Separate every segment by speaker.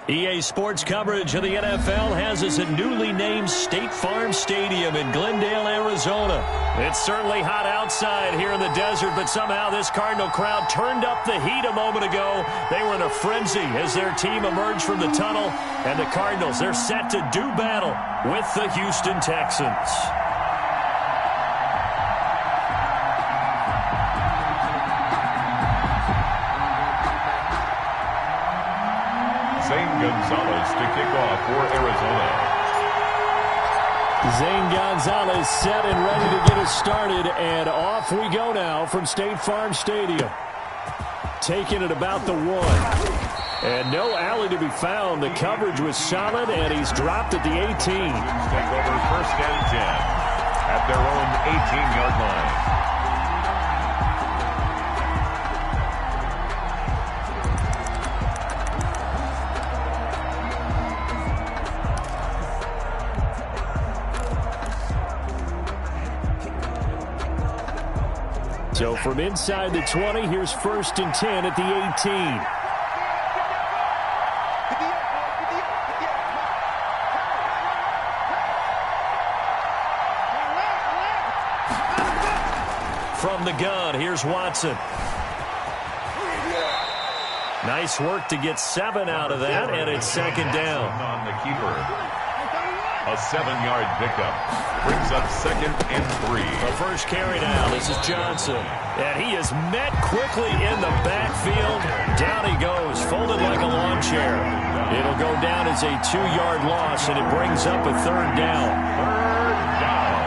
Speaker 1: EA Sports coverage of the NFL has us at newly named State Farm Stadium in Glendale, Arizona. It's certainly hot outside here in the desert, but somehow this Cardinal crowd turned up the heat a moment ago. They were in a frenzy as their team emerged from the tunnel, and the Cardinals, they're set to do battle with the Houston Texans.
Speaker 2: Zane Gonzalez to kick off for Arizona.
Speaker 1: Zane Gonzalez set and ready to get us started, and off we go now from State Farm Stadium. Taking it about the 1. And no alley to be found. The coverage was solid, and he's dropped at the 18.
Speaker 2: Take over 1st and 10 at their own 18-yard line.
Speaker 1: So from inside the 20, here's 1st and 10 at the 18. From the gun, here's Watson. Nice work to get 7 out of that, and it's 2nd down.
Speaker 2: On the keeper. A 7-yard pickup. Brings up 2nd and 3.
Speaker 1: The first carry now. This is Johnson. And he is met quickly in the backfield. Down he goes, folded like a lawn chair. It'll go down as a 2-yard loss, and it brings up a 3rd down.
Speaker 2: 3rd down.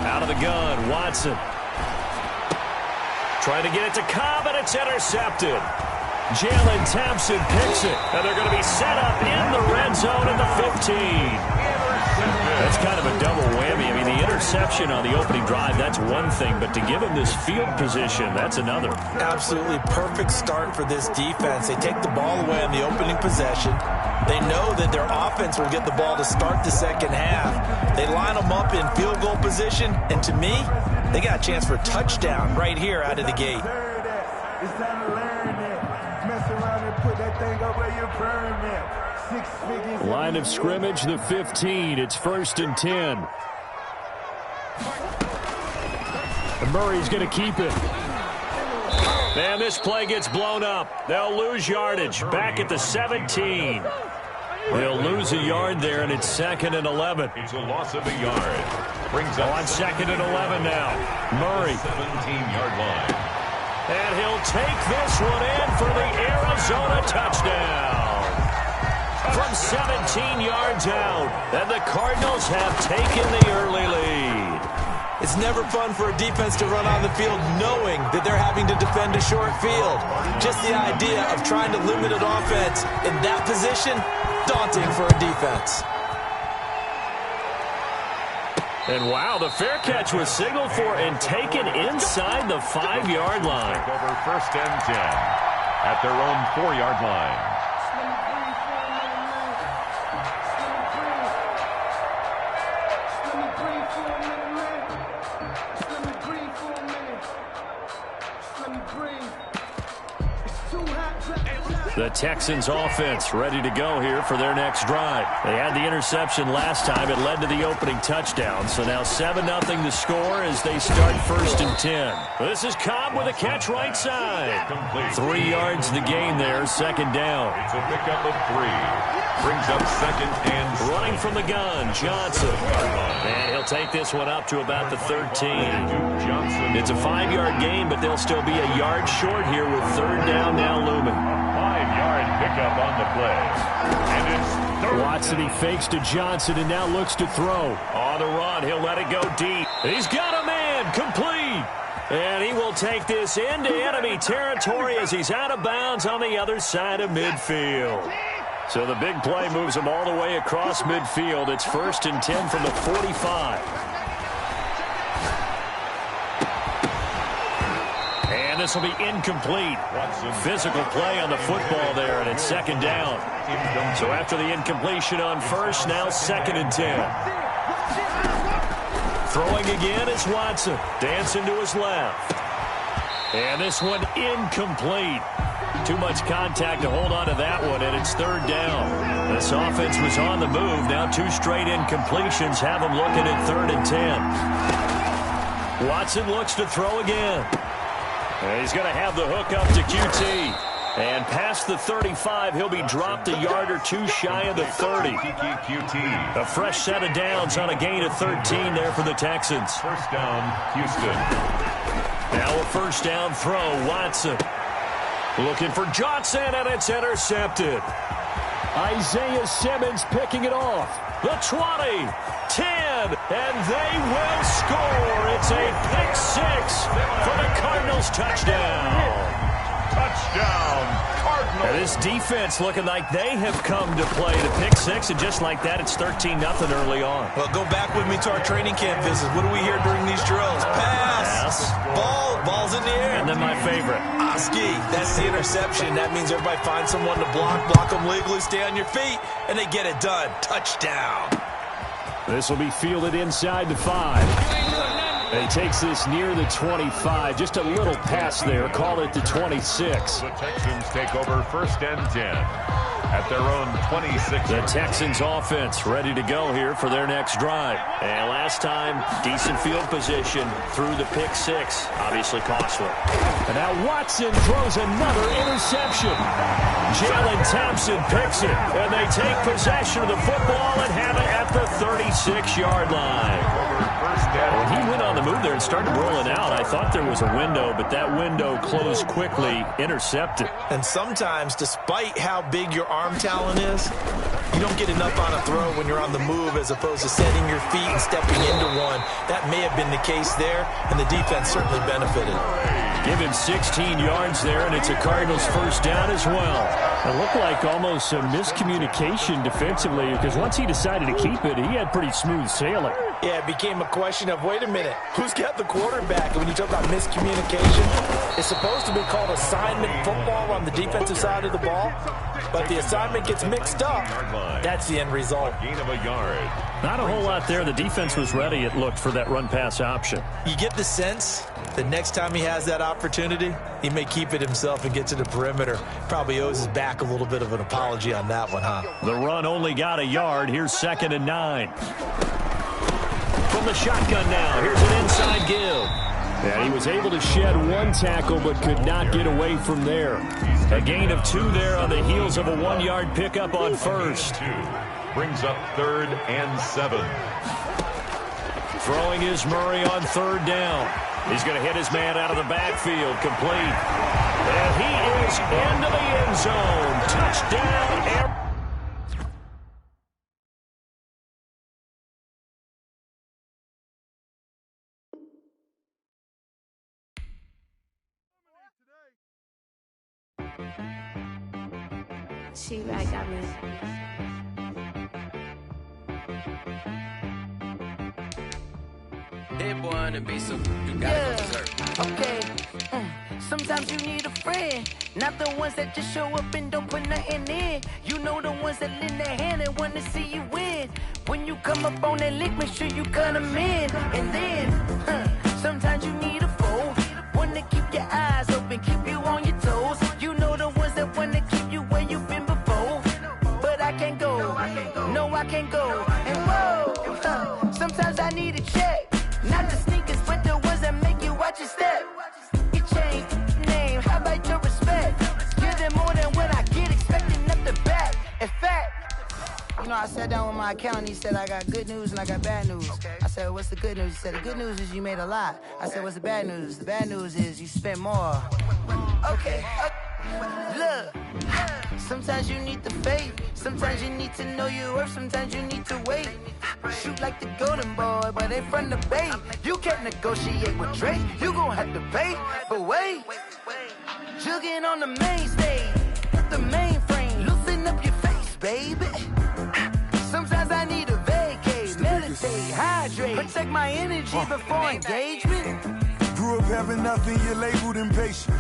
Speaker 1: Out of the gun, Watson. Trying to get it to Cobb, and it's intercepted. Jalen Thompson picks it, and they're going to be set up in the red zone at the 15. That's kind of a double whammy. I mean, the interception on the opening drive, that's one thing, but to give him this field position, that's another.
Speaker 3: Absolutely perfect start for this defense. They take the ball away on the opening possession. They know that their offense will get the ball to start the second half. They line them up in field goal position, and to me, they got a chance for a touchdown right here out of the gate.
Speaker 4: It's time to learn that. Mess around and put that thing up where you burn it.
Speaker 1: Line of scrimmage, the 15. It's 1st and 10. And Murray's going to keep it. And this play gets blown up. They'll lose yardage. Back at the 17. They'll lose a yard there, and it's 2nd and 11.
Speaker 2: It's a loss of a yard. Brings up
Speaker 1: on 2nd and 11 now. Murray.
Speaker 2: 17-yard line.
Speaker 1: And he'll take this one in for the Arizona touchdown. From 17 yards out, and the Cardinals have taken the early lead.
Speaker 3: It's never fun for a defense to run on the field knowing that they're having to defend a short field. Just the idea of trying to limit an offense in that position, daunting for a defense.
Speaker 1: And wow, the fair catch was signaled for and taken inside the 5-yard line.
Speaker 2: Over 1st and 10 at their own 4-yard line.
Speaker 1: The Texans offense ready to go here for their next drive. They had the interception last time. It led to the opening touchdown. So now 7-0 the score as they start 1st and 10. This is Cobb with a catch right side. 3 yards the gain there, 2nd down.
Speaker 2: It's a pickup of 3. Brings up 2nd and 6.
Speaker 1: Running from the gun, Johnson. And he'll take this one up to about the 13. It's a 5-yard gain, but they'll still be a yard short here with 3rd down now looming.
Speaker 2: 5-yard pickup on the play. And it's
Speaker 1: Watson, he fakes to Johnson and now looks to throw. On the run, he'll let it go deep. He's got a man, complete. And he will take this into enemy territory as he's out of bounds on the other side of midfield. So the big play moves him all the way across midfield. It's 1st and 10 from the 45. And this will be incomplete. Physical play on the football there, and it's 2nd down. So after the incompletion on 1st, now 2nd and 10. Throwing again is Watson. Dancing to his left. And this one incomplete. Too much contact to hold on to that one, and it's third down. This offense was on the move. Now 2 straight incompletions have them looking at 3rd and 10. Watson looks to throw again. And he's going to have the hook up to QT. And past the 35, he'll be dropped a yard or 2 shy of the 30. A fresh set of downs on a gain of 13 there for the Texans.
Speaker 2: First down, Houston.
Speaker 1: Now a first down throw, Watson. Looking for Johnson, and it's intercepted. Isaiah Simmons picking it off. The 20, 10, and they will score. It's a pick 6 for the Cardinals touchdown.
Speaker 2: Touchdown, Cardinals.
Speaker 1: And this defense looking like they have come to play the pick 6, and just like that, it's 13-0 early on.
Speaker 3: Well, go back with me to our training camp visits. What do we hear during these drills? Pass. Ball's in the air.
Speaker 1: And then my favorite.
Speaker 3: Oski, that's the interception. That means everybody finds someone to block them legally, stay on your feet, and they get it done. Touchdown.
Speaker 1: This will be fielded inside the 5. And he takes this near the 25. Just a little pass there. Call it the 26.
Speaker 2: The Texans take over 1st and 10 at their own 26.
Speaker 1: The Texans offense ready to go here for their next drive. And last time, decent field position through the pick 6. Obviously costly. And now Watson throws another interception. Jalen Thompson picks it. And they take possession of the football and have it at the 36-yard line. When he went on the move there and started rolling out, I thought there was a window, but that window closed quickly, intercepted.
Speaker 3: And sometimes, despite how big your arm talent is, you don't get enough on a throw when you're on the move as opposed to setting your feet and stepping into one. That may have been the case there, and the defense certainly benefited.
Speaker 1: Give him 16 yards there, and it's a Cardinals first down as well. It looked like almost a miscommunication defensively, because once he decided to keep it, he had pretty smooth sailing.
Speaker 3: Yeah, it became a question of, wait a minute, who's got the quarterback? And when you talk about miscommunication, it's supposed to be called assignment football on the defensive side of the ball, but the assignment gets mixed up. That's the end result.
Speaker 2: Gain of a yard.
Speaker 1: Not a whole lot there. The defense was ready, it looked, for that run-pass option.
Speaker 3: You get the sense the next time he has that opportunity, he may keep it himself and get to the perimeter. Probably owes his back a little bit of an apology on that one, huh?
Speaker 1: The run only got a yard. Here's 2nd and 9. From the shotgun now, here's an inside give. And he was able to shed 1 tackle but could not get away from there. A gain of 2 there on the heels of a 1-yard pickup on first.
Speaker 2: Brings up 3rd and 7.
Speaker 1: Throwing is Murray on 3rd down. He's going to hit his man out of the backfield, complete. And he is into the end zone. Touchdown.
Speaker 5: She right got me.
Speaker 6: Hit boy and be so you gotta go berserk.
Speaker 5: Okay. Sometimes you need a friend, not the ones that just show up and don't put nothing in. You know the ones that lend their hand and want to see you win. When you come up on that lick, make sure you cut them in. And then, sometimes you need a foe, one to keep your eyes open, keep you on your toes. You know the ones that want to keep you where you've been before. But I can't go, no I can't go. And whoa, sometimes I need a check. Not the sneakers, but the ones that make you watch your step. You change name, how about your respect? Give them more than what I get, expecting up the back. In fact, you know, I sat down with my accountant, he said I got good news and I got bad news. I said, what's the good news? He said, the good news is you made a lot. I said, what's the bad news? The bad news is you spent more. Okay. Look, sometimes you need the faith, sometimes you need to know your worth, sometimes you need to wait. Shoot like the golden boy, but ain't from the bay. You can't negotiate with Drake, you gon' have to pay. But wait, jugging on the main stage, the mainframe, loosen up your face, baby. Sometimes I need a vacate, meditate, hydrate, protect my energy before engagement.
Speaker 4: Grew up having nothing, you're labeled impatient.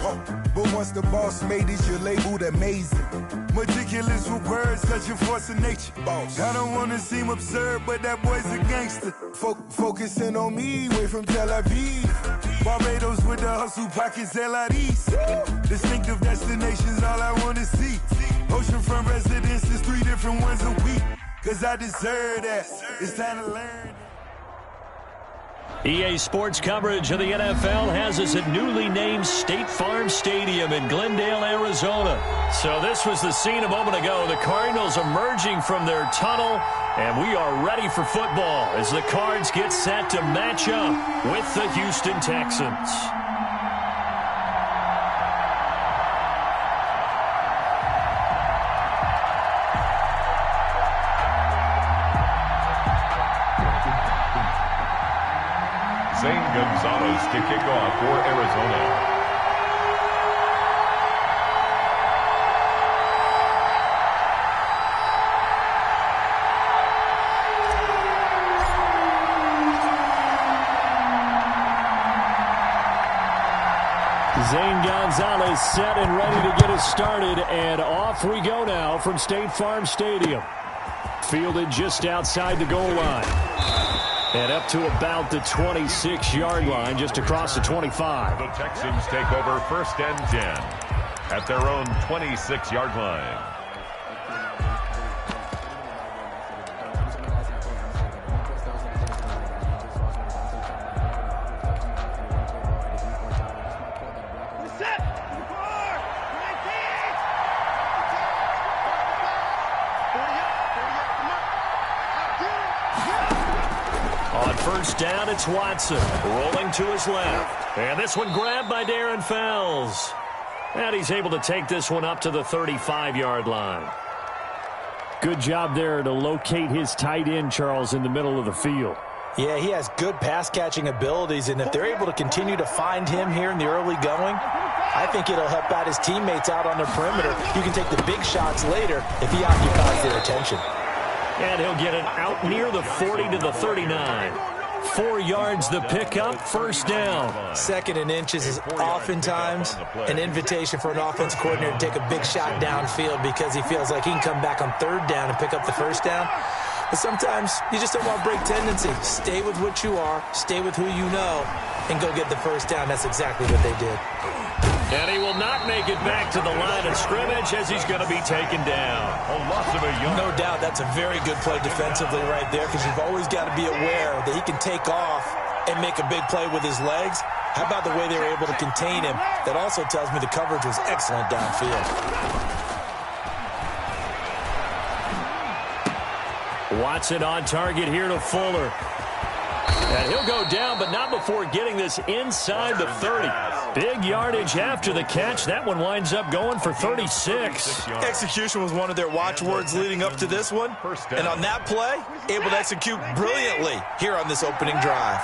Speaker 4: But once the boss made it, you're labeled amazing. Meticulous with words, such a force of nature. I don't wanna seem absurd, but that boy's a gangster. Focusing on me, way from Tel Aviv. Barbados with the hustle pockets, LIDs. Distinctive destinations, all I wanna see. Oceanfront residences, 3 different ones a week. Cause I deserve that. It's time to learn.
Speaker 1: EA Sports coverage of the NFL has us at newly named State Farm Stadium in Glendale, Arizona. So this was the scene a moment ago. The Cardinals emerging from their tunnel, and we are ready for football as the Cards get set to match up with the Houston Texans.
Speaker 2: Zane Gonzalez to kick off for Arizona.
Speaker 1: Zane Gonzalez set and ready to get us started, and off we go now from State Farm Stadium. Fielded just outside the goal line. And up to about the 26-yard line, just across the 25.
Speaker 2: The Texans take over 1st and 10 at their own 26-yard line.
Speaker 1: First down, it's Watson, rolling to his left. And this one grabbed by Darren Fells. And he's able to take this one up to the 35-yard line. Good job there to locate his tight end, Charles, in the middle of the field.
Speaker 3: Yeah, he has good pass-catching abilities, and if they're able to continue to find him here in the early going, I think it'll help out his teammates out on the perimeter. You can take the big shots later if he occupies their attention.
Speaker 1: And he'll get it out near the 40 to the 39. 4 yards the pickup, first down.
Speaker 3: 2nd and inches is oftentimes an invitation for an offense coordinator to take a big shot downfield because he feels like he can come back on 3rd down and pick up the first down. But sometimes you just don't want break tendency. Stay with what you are, stay with who you know, and go get the first down. That's exactly what they did.
Speaker 1: And he will not make it back to the line of scrimmage as he's going to be taken down.
Speaker 3: No doubt that's a very good play defensively right there because you've always got to be aware that he can take off and make a big play with his legs. How about the way they were able to contain him? That also tells me the coverage was excellent downfield.
Speaker 1: Watson on target here to Fuller. And he'll go down, but not before getting this inside the 30. Big yardage after the catch. That one winds up going for 36.
Speaker 3: Execution was one of their watchwords leading up to this one. And on that play, able to execute brilliantly here on this opening drive.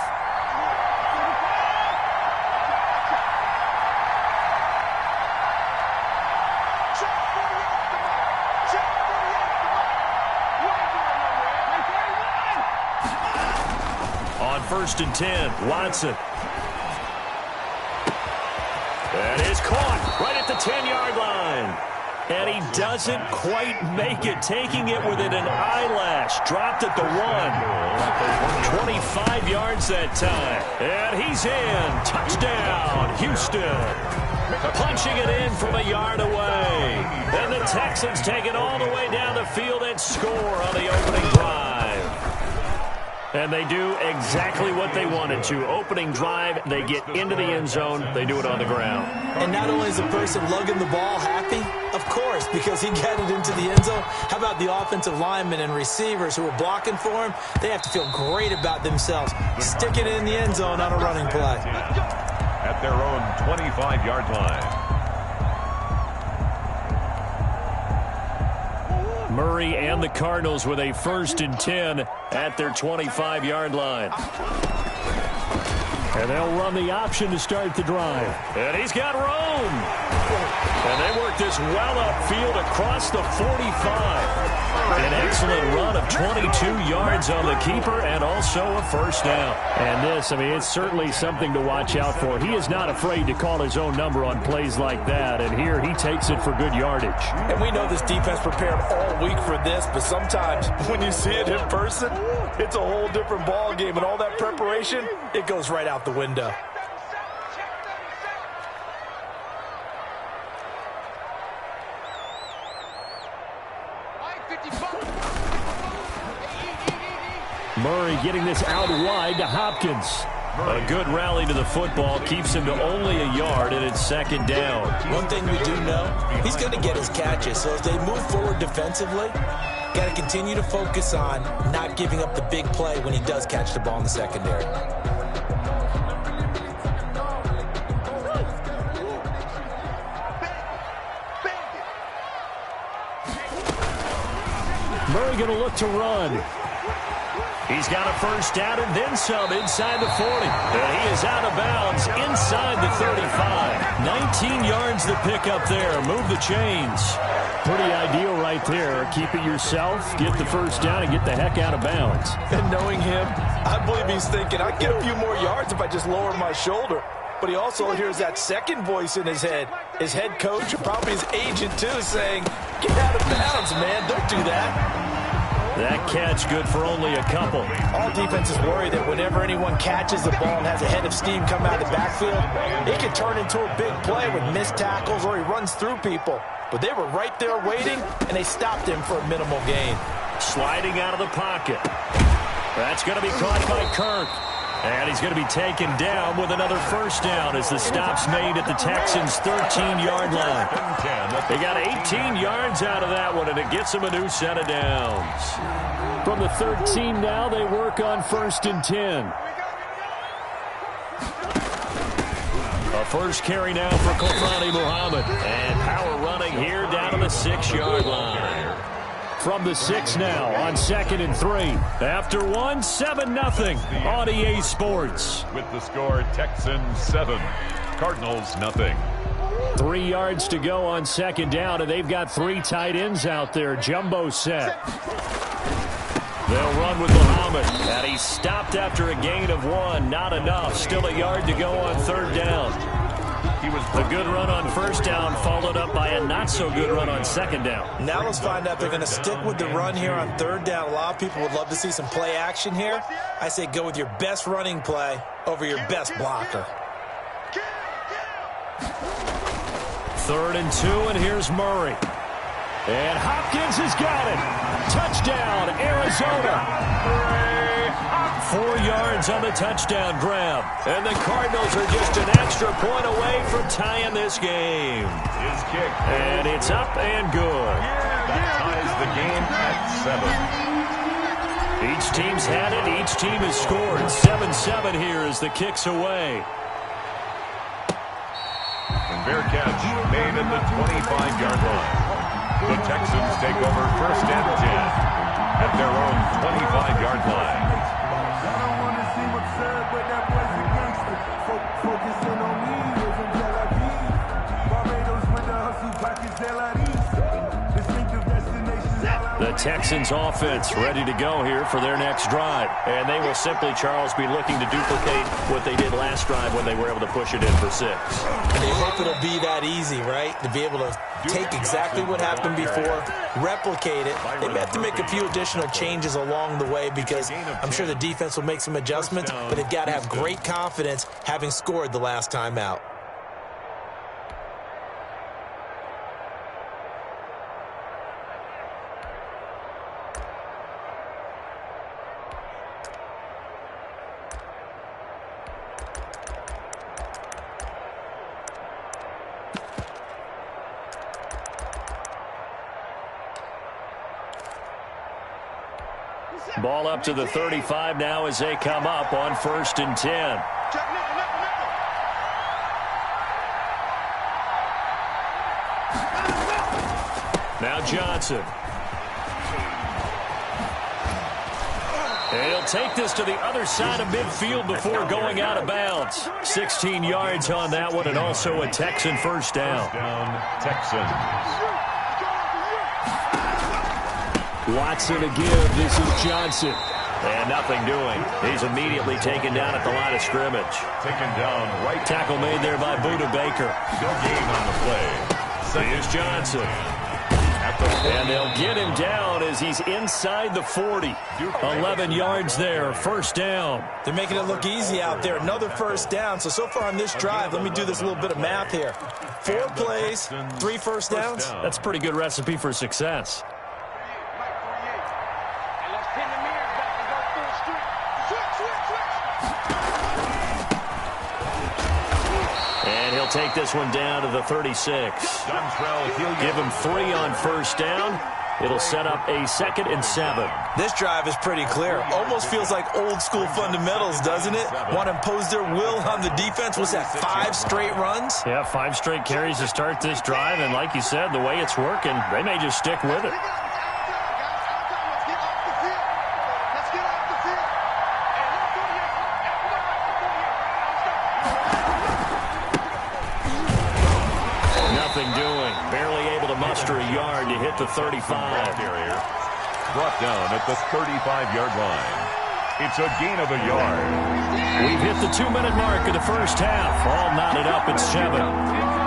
Speaker 1: On 1st and 10, Watson. And is caught right at the 10-yard line. And he doesn't quite make it, taking it within an eyelash. Dropped at the 1. 25 yards that time. And he's in. Touchdown, Houston. Punching it in from a yard away. And the Texans take it all the way down the field and score on the opening drive. And they do exactly what they wanted to. Opening drive, they get into the end zone. They do it on the ground.
Speaker 3: And not only is the person lugging the ball happy, of course, because he got it into the end zone. How about the offensive linemen and receivers who are blocking for him? They have to feel great about themselves. Stick it in the end zone on a running play.
Speaker 2: At their own 25-yard line.
Speaker 1: Murray and the Cardinals with a 1st and 10 at their 25-yard line. And they'll run the option to start the drive. And he's got room. And they work this well upfield across the 45. An excellent run of 22 yards on the keeper and also a first down. And this, I mean, it's certainly something to watch out for. He is not afraid to call his own number on plays like that. And here he takes it for good yardage.
Speaker 3: And we know this defense prepared all week for this, but sometimes when you see it in person, it's a whole different ball game. And all that preparation, it goes right out the window.
Speaker 1: Murray getting this out wide to Hopkins. A good rally to the football keeps him to only a yard, and it's second down.
Speaker 3: One thing we do know, he's going to get his catches. So as they move forward defensively, got to continue to focus on not giving up the big play when he does catch the ball in the secondary.
Speaker 1: Murray going to look to run. He's got a first down and then some inside the 40. And he is out of bounds inside the 35. 19 yards to pick up there. Move the chains. Pretty ideal right there. Keep it yourself, get the first down, and get the heck out of bounds.
Speaker 3: And knowing him, I believe he's thinking, I get a few more yards if I just lower my shoulder. But he also hears that second voice in his head. His head coach, and probably his agent too, saying, get out of bounds, man. Don't do that.
Speaker 1: That catch good for only a couple.
Speaker 3: All defenses worry that whenever anyone catches the ball and has a head of steam come out of the backfield, it can turn into a big play with missed tackles or he runs through people. But they were right there waiting, and they stopped him for a minimal gain.
Speaker 1: Sliding out of the pocket. That's going to be caught by Kirk. And he's going to be taken down with another first down as the stop's made at the Texans' 13-yard line. They got 18 yards out of that one, and it gets them a new set of downs. From the 13 now, they work on 1st and 10. A first carry now for Kofani Muhammad. And power running here down to the 6-yard line. From the 6 now on 2nd and 3. After 1, 7-0 on EA Sports.
Speaker 2: With the score, Texans 7, Cardinals 0.
Speaker 1: 3 yards to go on 2nd down, and they've got 3 tight ends out there. Jumbo set. They'll run with Muhammad. And he's stopped after a gain of 1. Not enough. Still a yard to go on 3rd down. A good run on 1st down, followed up by a not-so-good run on 2nd down.
Speaker 3: Now let's find out if they're going to stick with the run here on 3rd down. A lot of people would love to see some play action here. I say go with your best running play over your best blocker.
Speaker 1: 3rd and 2, and here's Murray. And Hopkins has got it. Touchdown, Arizona. 4 yards on the touchdown grab. And the Cardinals are just an extra point away from tying this game.
Speaker 2: His kick.
Speaker 1: And it's up and good.
Speaker 2: That ties the game at 7.
Speaker 1: Each team's had it. Each team has scored. 7-7 here as the kick's away.
Speaker 2: And fair catch made at the 25-yard line. The Texans take over 1st and 10 at their own 25-yard line.
Speaker 4: I don't want to seem absurd, but that boy's a gangster. Focusing on me isn't Tel Aviv. Barbados with the hustle package Tel Aviv. Distinctive destinations.
Speaker 1: The Texans offense ready to go here for their next drive. And they will simply, Charles, be looking to duplicate what they did last drive when they were able to push it in for 6.
Speaker 3: They hope it'll be that easy, right? To be able to take exactly what happened before, replicate it. They may have to make a few additional changes along the way because I'm sure the defense will make some adjustments, but they've got to have great confidence having scored the last time out.
Speaker 1: Ball up to the 35 now as they come up on 1st and 10. Now Johnson. And he'll take this to the other side of midfield before going out of bounds. 16 yards on that one, and also a Texan first down.
Speaker 2: Texans.
Speaker 1: Watson to give. This is Johnson. And nothing doing. He's immediately taken down at the line of scrimmage.
Speaker 2: Taken down right.
Speaker 1: Tackle made there by Buda Baker.
Speaker 2: No gain on the play.
Speaker 1: Here's Johnson. And they'll get him down as he's inside the 40. 11 yards there. First down.
Speaker 3: They're making it look easy out there. Another first down. So far on this drive, let me do this little bit of math here. 4 plays, 3 first downs.
Speaker 1: That's a pretty good recipe for success. they'll take this one down to the 36. Give him 3 on first down. It'll set up a 2nd and 7.
Speaker 3: This drive is pretty clear. Almost feels like old school fundamentals, doesn't it? Want to impose their will on the defense. Was that 5 straight runs?
Speaker 1: Yeah, 5 straight carries to start this drive. And like you said, the way it's working, they may just stick with it. Nothing doing. Barely able to muster a yard to hit the 35.
Speaker 2: Brought down at the 35-yard line. It's a gain of a yard.
Speaker 1: We've hit the 2-minute mark of the first half. All knotted up at 7.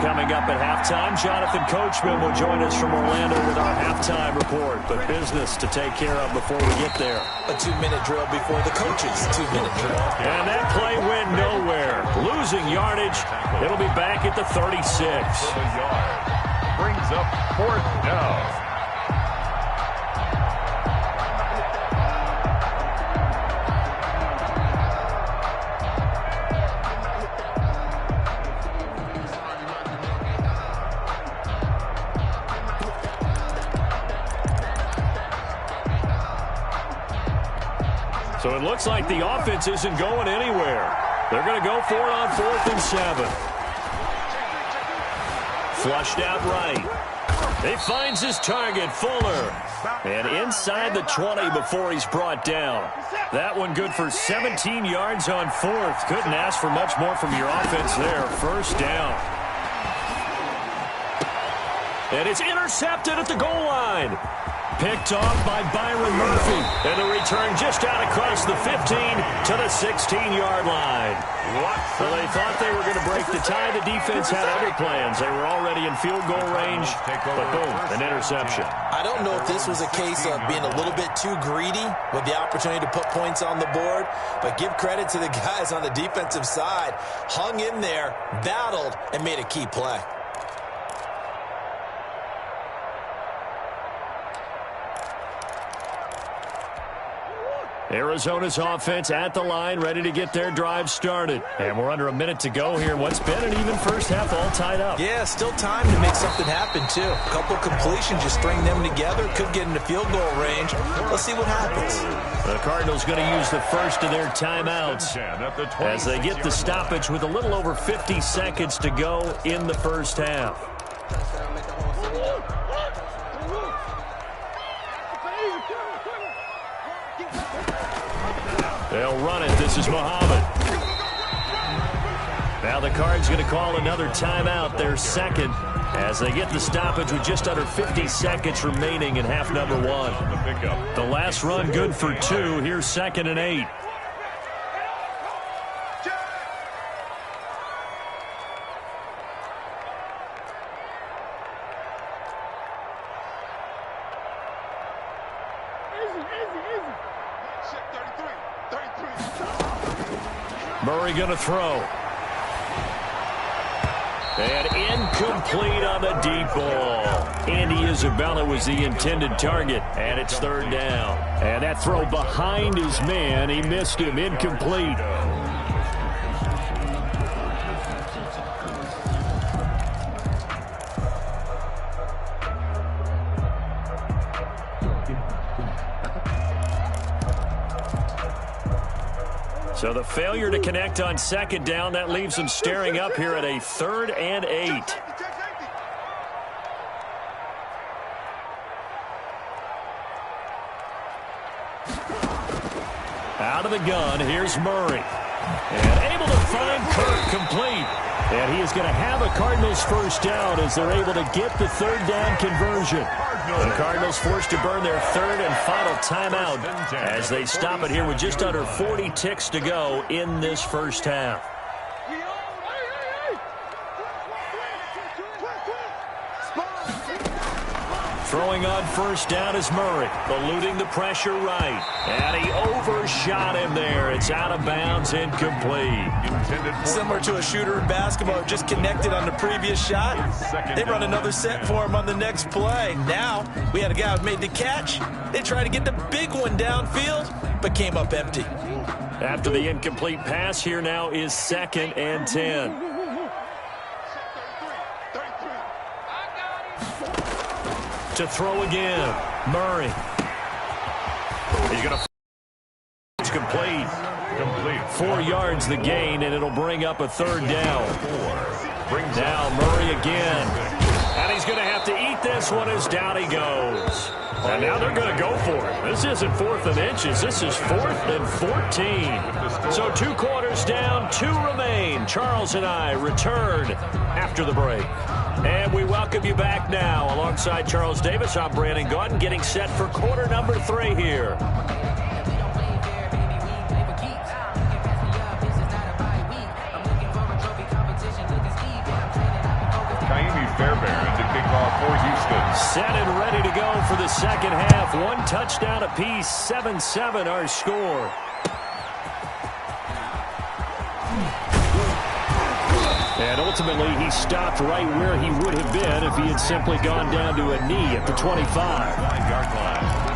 Speaker 1: Coming up at halftime, Jonathan Coachman will join us from Orlando with our halftime report. But business to take care of before we get there.
Speaker 3: A 2-minute drill before the coach's 2-minute drill.
Speaker 1: And that play went nowhere. Losing yardage. It'll be back at the 36.
Speaker 2: Brings up 4th down.
Speaker 1: So it looks like the offense isn't going anywhere. They're going to go for it on 4th and 7. Flushed out right. He finds his target, Fuller. And inside the 20 before he's brought down. That one good for 17 yards on 4th. Couldn't ask for much more from your offense there. First down. And it's intercepted at the goal line. Picked off by Byron Murphy. And the return just out across the 15 to the 16-yard line. So they thought they were going to break the tie. The defense had other plans. They were already in field goal range. But boom, an interception.
Speaker 3: I don't know if this was a case of being a little bit too greedy with the opportunity to put points on the board. But give credit to the guys on the defensive side. Hung in there, battled, and made a key play.
Speaker 1: Arizona's offense at the line, ready to get their drive started. And we're under a minute to go here. What's been an even first half all tied up.
Speaker 3: Yeah, still time to make something happen, too. A couple completions, just string them together. Could get into field goal range. Let's see what happens.
Speaker 1: The Cardinals going to use the first of their timeouts as they get the stoppage with a little over 50 seconds to go in the first half. They'll run it. This is Muhammad. Now the Cards going to call another timeout, their second, as they get the stoppage with just under 50 seconds remaining in half number 1. The last run good for 2. Here's 2nd and 8. Murray going to throw. And incomplete on the deep ball. Andy Isabella was the intended target, and it's 3rd down. And that throw behind his man, he missed him, incomplete. So the failure to connect on 2nd down, that leaves them staring up here at a 3rd and 8. Out of the gun, here's Murray. And able to find Kirk complete. And he is going to have a Cardinals first down as they're able to get the 3rd down conversion. The Cardinals forced to burn their 3rd and final timeout as they stop it here with just under 40 ticks to go in this first half. Throwing on first down is Murray, eluding the pressure right. And he overshot him there. It's out of bounds, incomplete.
Speaker 3: Similar to a shooter in basketball, just connected on the previous shot. They run another set for him on the next play. Now, we had a guy who made the catch. They tried to get the big one downfield, but came up empty.
Speaker 1: After the incomplete pass, here now is 2nd and 10. To throw again, Murray. He's going to. It's complete. 4 yards the gain, and it'll bring up a 3rd down. Now Murray again. And he's going to have to eat this one as down he goes. And now they're going to go for it. This isn't 4th and inches. This is 4th and 14. So 2 quarters down, 2 remain. Charles and I return after the break. And we welcome you back now. Alongside Charles Davis, I'm Brandon Gaudin, getting set for quarter number 3 here.
Speaker 2: Fairbairn to kick off for Houston.
Speaker 1: Set and ready to go for the second half. 1 touchdown apiece, 7-7 our score. And ultimately, he stopped right where he would have been if he had simply gone down to a knee at the 25-yard line.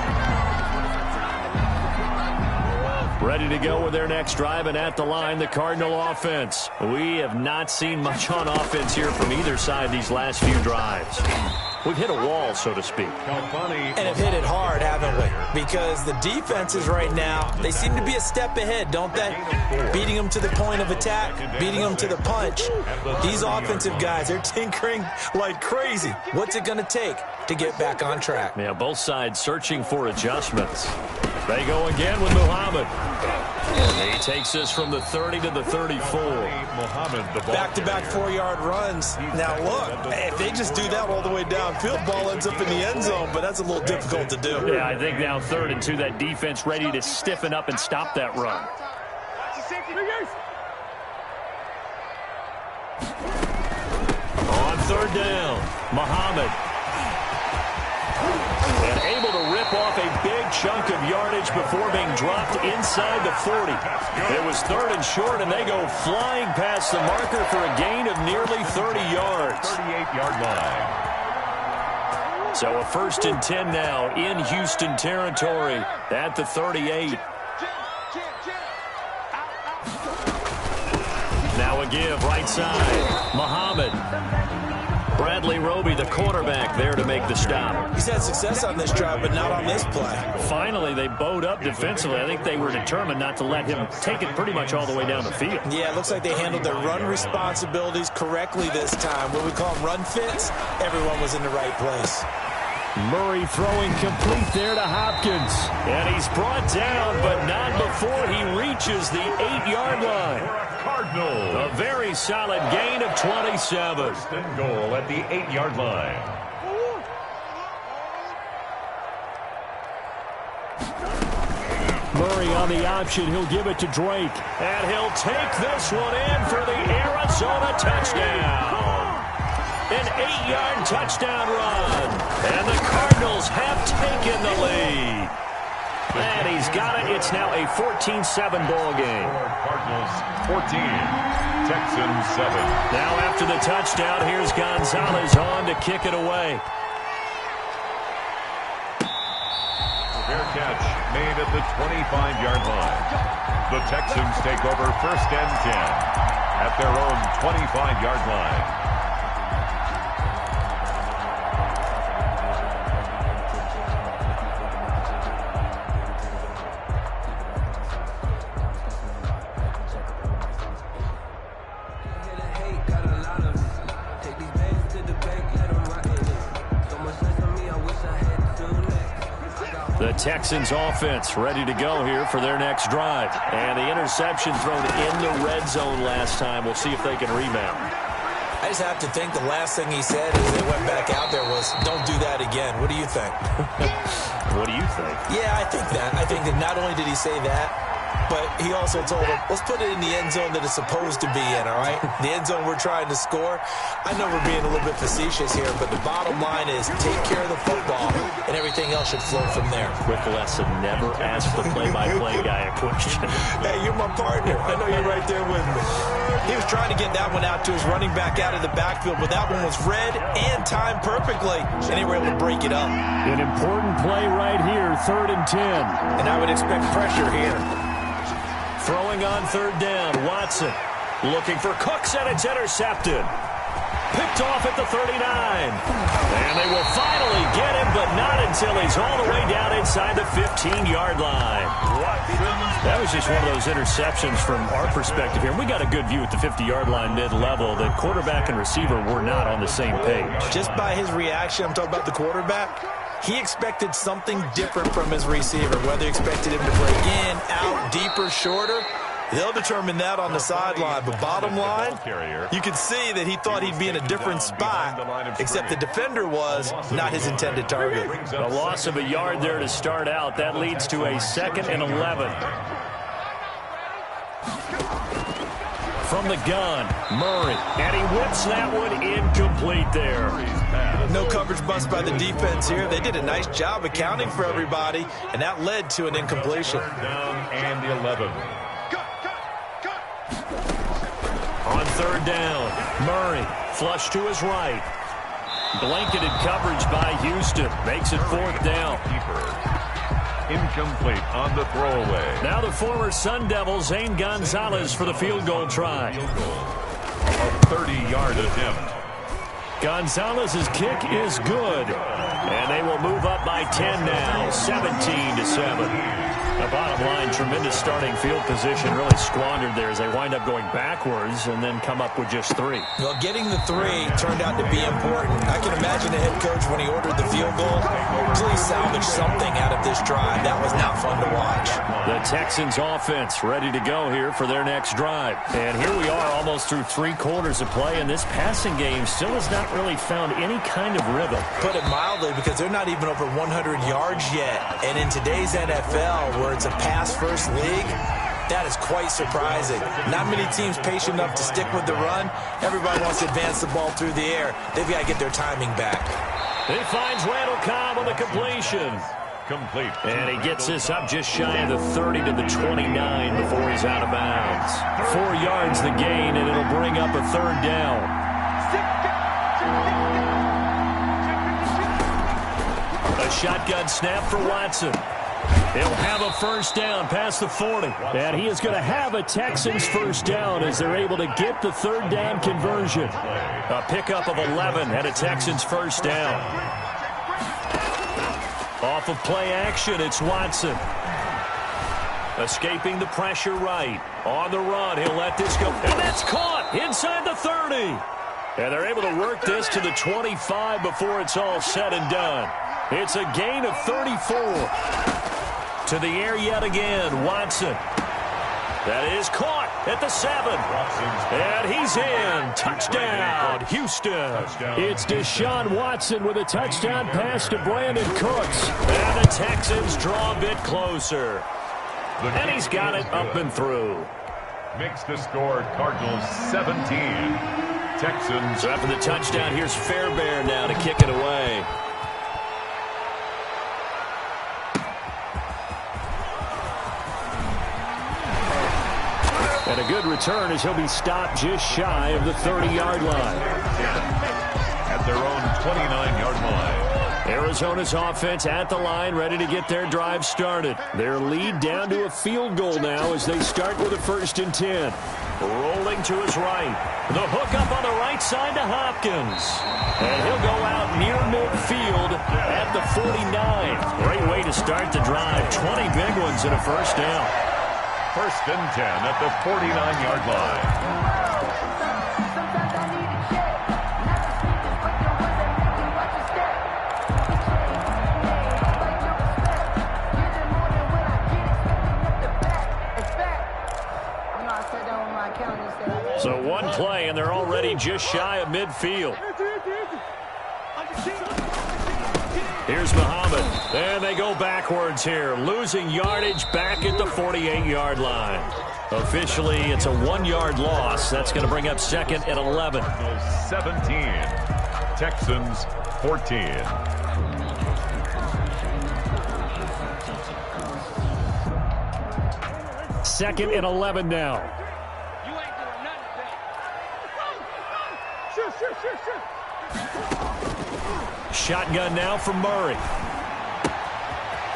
Speaker 1: Ready to go with their next drive, and at the line, the Cardinal offense. We have not seen much on offense here from either side these last few drives. We've hit a wall, so to speak.
Speaker 3: And have hit it hard, haven't we? Because the defenses right now, they seem to be a step ahead, don't they? Beating them to the point of attack, beating them to the punch. These offensive guys, they're tinkering like crazy. What's it going to take to get back on track?
Speaker 1: Yeah, both sides searching for adjustments. They go again with Muhammad. And he takes this from the 30 to the 34.
Speaker 3: Back-to-back 4-yard runs. Now, look, if they just do that all the way downfield, ball ends up in the end zone, but that's a little difficult to do.
Speaker 1: Yeah, I think now 3rd and 2, that defense ready to stiffen up and stop that run. On 3rd down, Muhammad. And able to rip off a big chunk of yardage before being dropped inside the 40. It was 3rd and short, and they go flying past the marker for a gain of nearly 30 yards.
Speaker 2: 38-yard line.
Speaker 1: So a 1st and 10 now in Houston territory at the 38. Now a give right side. Muhammad. Bradley Roby, the quarterback, there to make the stop.
Speaker 3: He's had success on this drive, but not on this play.
Speaker 1: Finally, they bowed up defensively. I think they were determined not to let him take it pretty much all the way down the field.
Speaker 3: Yeah, it looks like they handled their run responsibilities correctly this time. What we call them run fits, everyone was in the right place.
Speaker 1: Murray throwing complete there to Hopkins. And he's brought down, but not before he reaches the 8-yard line.
Speaker 2: Cardinal.
Speaker 1: A very solid gain of 27.
Speaker 2: 1st and goal at the 8-yard line.
Speaker 1: Murray on the option. He'll give it to Drake. And he'll take this one in for the Arizona touchdown. An 8-yard touchdown run. And the Cardinals have taken the lead. And he's got it. It's now a 14-7 ball game.
Speaker 2: Cardinals 14, Texans 7.
Speaker 1: Now after the touchdown, here's Gonzalez on to kick it away.
Speaker 2: Fair catch made at the 25-yard line. The Texans take over 1st and 10 at their own 25-yard line.
Speaker 1: The Texans offense ready to go here for their next drive. And the interception thrown in the red zone last time. We'll see if they can rebound.
Speaker 3: I just have to think the last thing he said as they went back out there was, don't do that again. What do you think?
Speaker 1: What do you think?
Speaker 3: Yeah, I think that. I think that not only did he say that, But he also told him, let's put it in the end zone that it's supposed to be in, all right? The end zone we're trying to score. I know we're being a little bit facetious here, but the bottom line is take care of the football, and everything else should flow from there.
Speaker 1: Quick lesson, never ask the play-by-play guy a question.
Speaker 3: Hey, you're my partner. I know you're right there with me. He was trying to get that one out to his running back out of the backfield, but that one was read and timed perfectly, and they were able to break it up.
Speaker 1: An important play right here, 3rd and 10.
Speaker 3: And I would expect pressure here.
Speaker 1: Throwing on 3rd down, Watson looking for Cooks, and it's intercepted. Picked off at the 39. And they will finally get him, but not until he's all the way down inside the 15-yard line. That was just one of those interceptions from our perspective here. We got a good view at the 50-yard line mid-level. The quarterback and receiver were not on the same page.
Speaker 3: Just by his reaction, I'm talking about the quarterback, he expected something different from his receiver, whether he expected him to break in, out, deeper, shorter. They'll determine that on the sideline. But bottom line, you can see that he thought he'd be in a different spot, except the defender was not his intended target.
Speaker 1: A loss of a yard there to start out. That leads to a 2nd and 11. From the gun, Murray, and he whips that one incomplete there.
Speaker 3: No coverage bust by the defense here. They did a nice job accounting for everybody, and that led to an incompletion.
Speaker 2: Down and 11.
Speaker 1: On 3rd down, Murray, flush to his right. Blanketed coverage by Houston. Makes it 4th down.
Speaker 2: Incomplete on the throwaway.
Speaker 1: Now the former Sun Devil, Zane Gonzalez, for the field goal try.
Speaker 2: A 30-yard attempt.
Speaker 1: Gonzalez's kick is good. And they will move up by 10 now, 17-7. The bottom line, tremendous starting field position, really squandered there as they wind up going backwards and then come up with just 3.
Speaker 3: Well, getting the 3 turned out to be important. I can imagine the head coach, when he ordered the field goal, please salvage something out of this drive. That was not fun to watch.
Speaker 1: The Texans offense ready to go here for their next drive. And here we are almost through 3 quarters of play, and this passing game still has not really found any kind of rhythm.
Speaker 3: Put it mildly, because they're not even over 100 yards yet. And in today's NFL, where it's a pass-first league, that is quite surprising. Not many teams patient enough to stick with the run. Everybody wants to advance the ball through the air. They've got to get their timing back.
Speaker 1: He finds Randall Cobb on the completion.
Speaker 2: Complete.
Speaker 1: And he gets this up just shy of the 30 to the 29 before he's out of bounds. 4 yards the gain, and it'll bring up a 3rd down. A shotgun snap for Watson. He'll have a 1st down past the 40. And he is going to have a Texans 1st down as they're able to get the 3rd down conversion. A pickup of 11 and a Texans 1st down. Off of play action, it's Watson. Escaping the pressure right. On the run, he'll let this go. And that's caught inside the 30. And they're able to work this to the 25 before it's all said and done. It's a gain of 34. To the air yet again, Watson. That is caught at the 7. And he's in. Touchdown, Houston. It's Deshaun Watson with a touchdown pass to Brandon Cooks. And the Texans draw a bit closer. And he's got it up and through.
Speaker 2: Makes the score Cardinals 17. Texans.
Speaker 1: So after the touchdown, here's Fairbairn now to kick it away. And a good return as he'll be stopped just shy of the 30-yard line.
Speaker 2: At their own 29-yard line.
Speaker 1: Arizona's offense at the line, ready to get their drive started. Their lead down to a field goal now as they start with a 1st and 10. Rolling to his right. The hook up on the right side to Hopkins. And he'll go out near midfield at the 49. Great way to start the drive. 20 big ones and a 1st down.
Speaker 2: 1st and 10 at the 49-yard line.
Speaker 1: So one play, and they're already just shy of midfield. Here's Muhammad. And they go backwards here, losing yardage back at the 48-yard line. Officially, it's a 1-yard loss. That's going to bring up 2nd and 11.
Speaker 2: 17. Texans 14.
Speaker 1: Second and 11 now.
Speaker 7: You ain't doing nothing today.
Speaker 1: Shotgun now from Murray.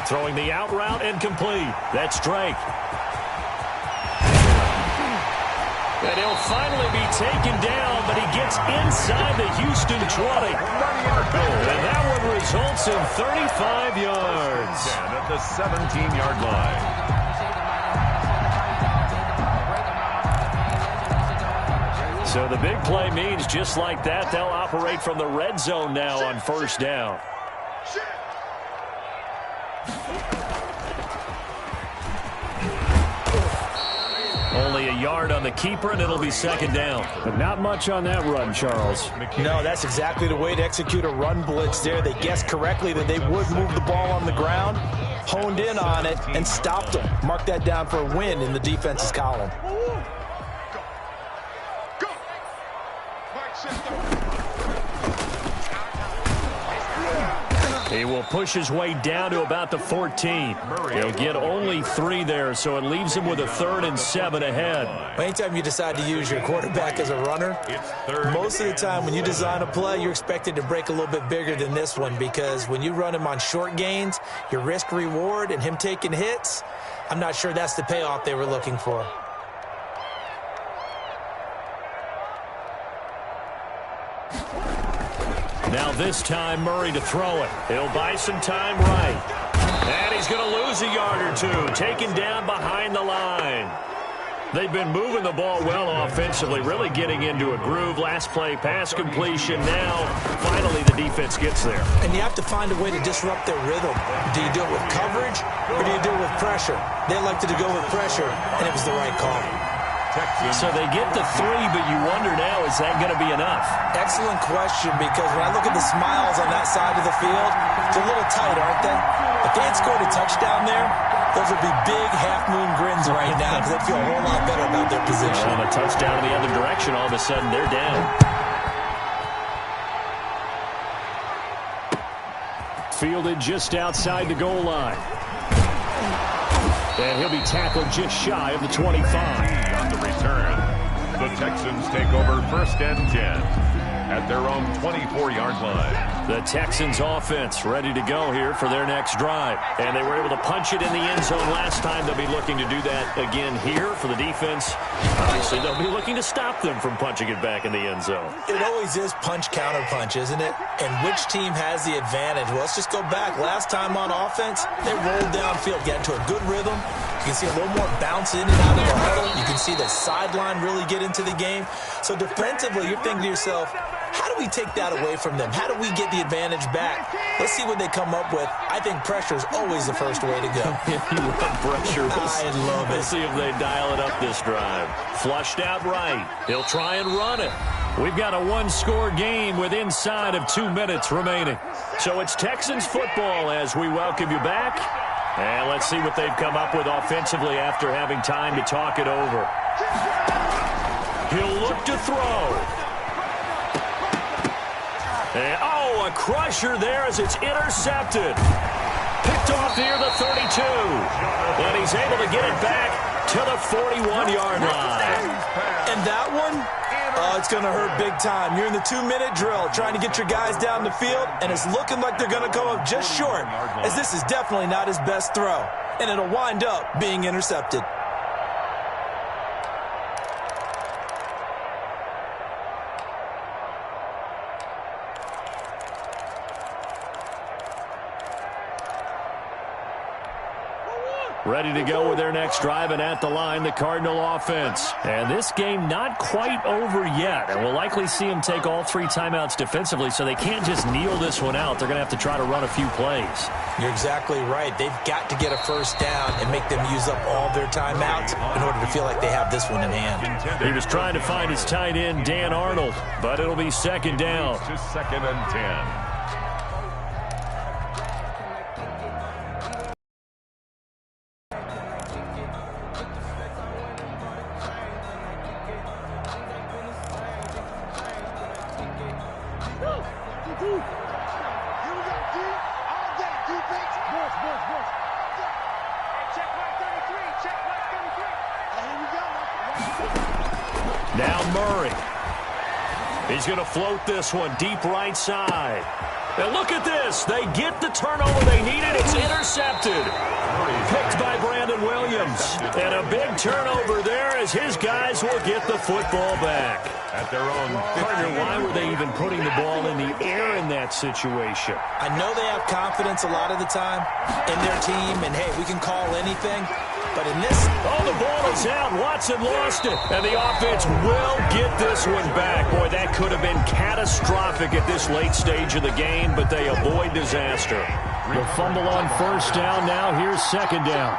Speaker 1: Throwing the out route and complete. That's Drake. And he'll finally be taken down, but he gets inside the Houston 20. And that one results in 35 yards.
Speaker 2: At the 17-yard line.
Speaker 1: So the big play means just like that, they'll operate from the red zone now on 1st down. Only a yard on the keeper, and it'll be 2nd down. But not much on that run, Charles.
Speaker 3: No, that's exactly the way to execute a run blitz there. They guessed correctly that they would move the ball on the ground, honed in on it, and stopped them. Mark that down for a win in the defense's column.
Speaker 1: He will push his way down to about the 14. He'll get only 3 there, so it leaves him with a 3rd and 7 ahead.
Speaker 3: Anytime you decide to use your quarterback as a runner, most of the time when you design a play, you're expected to break a little bit bigger than this one, because when you run him on short gains, your risk-reward and him taking hits, I'm not sure that's the payoff they were looking for.
Speaker 1: Now this time, Murray to throw it. He'll buy some time right. And he's going to lose a yard or 2, taken down behind the line. They've been moving the ball well offensively, really getting into a groove. Last play, pass completion. Now, finally, the defense gets there.
Speaker 3: And you have to find a way to disrupt their rhythm. Do you do it with coverage, or do you do it with pressure? They elected to go with pressure, and it was the right call.
Speaker 1: So they get the 3, but you wonder now, is that going to be enough?
Speaker 3: Excellent question, because when I look at the smiles on that side of the field, they're a little tight, aren't they? If they had scored a touchdown there, those would be big half-moon grins right now, because they feel a whole lot better about their position.
Speaker 1: On a touchdown in the other direction, all of a sudden they're down. Fielded just outside the goal line. And he'll be tackled just shy of the 25.
Speaker 2: On the return, the Texans take over 1st and 10 at their own 24-yard line.
Speaker 1: The Texans offense ready to go here for their next drive. And they were able to punch it in the end zone last time. They'll be looking to do that again here for the defense. Obviously, they'll be looking to stop them from punching it back in the end zone.
Speaker 3: It always is punch-counter-punch, isn't it? And which team has the advantage? Well, let's just go back. Last time on offense, they rolled downfield, got into a good rhythm. You can see a little more bounce in and out of the huddle. You can see the sideline really get into the game. So defensively, you're thinking to yourself, how do we take that away from them? How do we get the advantage back? Let's see what they come up with. I think pressure is always the first way to go.
Speaker 1: You love pressure.
Speaker 3: I love it.
Speaker 1: We'll see if they dial it up this drive. Flushed out right. He'll try and run it. We've got a 1-score game with inside of 2 minutes remaining. So it's Texans football as we welcome you back. And let's see what they've come up with offensively after having time to talk it over. He'll look to throw. And, a crusher there as it's intercepted. Picked off near the 32. And he's able to get it back to the 41-yard line.
Speaker 3: And that one, it's going to hurt big time. You're in the 2-minute drill trying to get your guys down the field, and it's looking like they're going to come up just short, as this is definitely not his best throw. And it'll wind up being intercepted.
Speaker 1: Ready to go with their next drive, and at the line, the Cardinal offense. And this game not quite over yet, and we'll likely see them take all 3 timeouts defensively, so they can't just kneel this one out. They're going to have to try to run a few plays.
Speaker 3: You're exactly right. They've got to get a first down and make them use up all their timeouts in order to feel like they have this one in hand.
Speaker 1: He was trying to find his tight end, Dan Arnold, but it'll be 2nd down.
Speaker 2: To 2nd and 10.
Speaker 1: Now Murray. He's going to float this one deep right side. And look at this. They get the turnover they needed. It's intercepted. Picked by Brandon Williams. And a big turnover there as his guys will get the football back.
Speaker 2: At their own 50.
Speaker 1: Partner, why were they even putting the ball in the air in that situation?
Speaker 3: I know they have confidence a lot of the time in their team, and, hey, we can call anything. But in this...
Speaker 1: Oh, the ball is out. Watson lost it. And the offense will get this one back. Boy, that could have been catastrophic at this late stage of the game, but they avoid disaster. The fumble on first down. Now here's second down.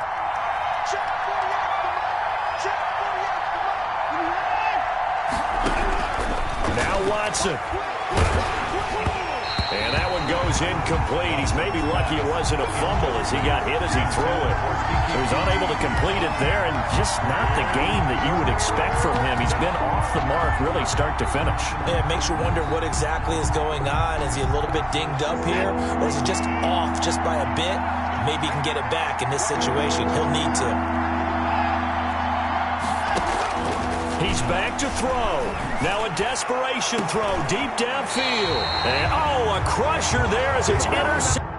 Speaker 1: Now Watson. And that one goes incomplete. He's maybe lucky it wasn't a fumble as he got hit as he threw it. He was unable to complete it there, and just not the game that you would expect from him. He's been off the mark really start to finish.
Speaker 3: Yeah, it makes you wonder what exactly is going on. Is he a little bit dinged up here, or is he just off just by a bit? Maybe he can get it back in this situation. He'll need to.
Speaker 1: He's back to throw. Now a desperation throw deep downfield. And, oh, a crusher there as it's intercepted.